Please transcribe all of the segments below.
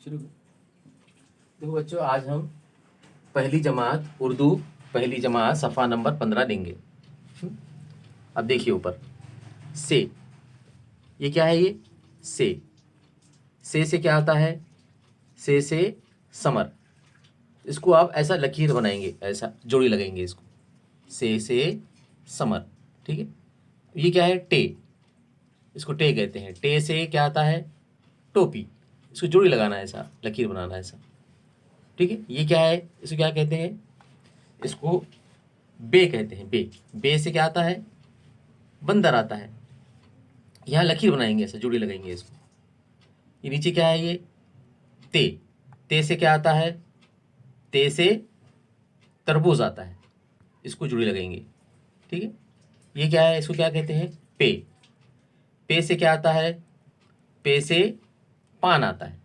शुरू कर। देखो बच्चों, आज हम पहली जमात उर्दू पहली जमात सफ़ा नंबर 15 लेंगे। अब देखिए ऊपर से, ये क्या है? ये से क्या आता है? से समर। इसको आप ऐसा लकीर बनाएंगे, ऐसा जोड़ी लगाएंगे इसको, से समर। ठीक है। ये क्या है? टे। इसको टे कहते हैं। टे से क्या आता है? टोपी। इसको जोड़ी लगाना है, ऐसा लकीर बनाना है ऐसा। ठीक है। ये क्या है? इसको क्या कहते हैं? इसको बे कहते हैं। बे से क्या आता है? बंदर आता है। यहाँ लकीर बनाएंगे, ऐसा जोड़ी लगाएंगे इसको। ये नीचे क्या है? ये ते से क्या आता है? ते से तरबूज आता है। इसको जोड़ी लगाएंगे। ठीक है। ये क्या है? इसको क्या कहते हैं? पे से क्या आता है? पे से पान आता है।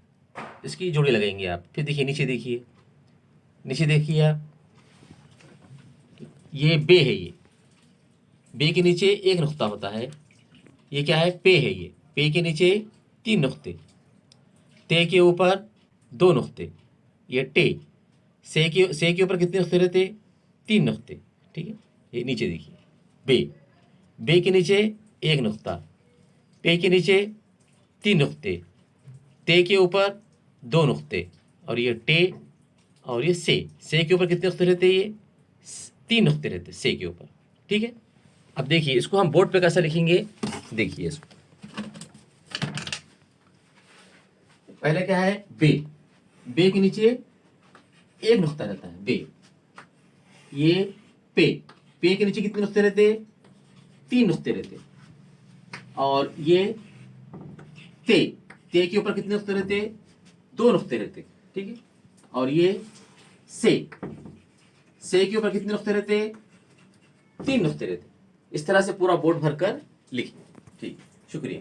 इसकी जोड़ी लगाएंगे आप। फिर देखिए नीचे देखिए आप, ये बे है। ये बे के नीचे एक नुक्ता होता है। ये क्या है? पे है। ये पे के नीचे 3 नुक्ते, ते के ऊपर 2 नुक्ते। ये टे। से के ऊपर कितने नुक्ते रहते? 3 नुक्ते। ठीक है। ये नीचे देखिए, बे के नीचे एक नुक्ता, पे के नीचे 3 नुक्ते, ते के ऊपर 2 नुक्ते, और ये टे और ये से के ऊपर कितने नुक्ते रहते? ये 3 नुक्ते रहते से के ऊपर। ठीक है। अब देखिए इसको हम बोर्ड पे कैसे लिखेंगे। देखिए इसको, पहले क्या है? बे के नीचे एक नुक्ता रहता है, बे। ये पे के नीचे कितने नुक्ते रहते? 3 नुक्ते रहते। और ये ते के ऊपर कितने नुक्ते रहते? 2 नुक्ते रहते। ठीक है। और ये से के ऊपर कितने नुक्ते रहते? 3 नुक्ते रहते। इस तरह से पूरा बोर्ड भरकर लिखिए। ठीक, शुक्रिया।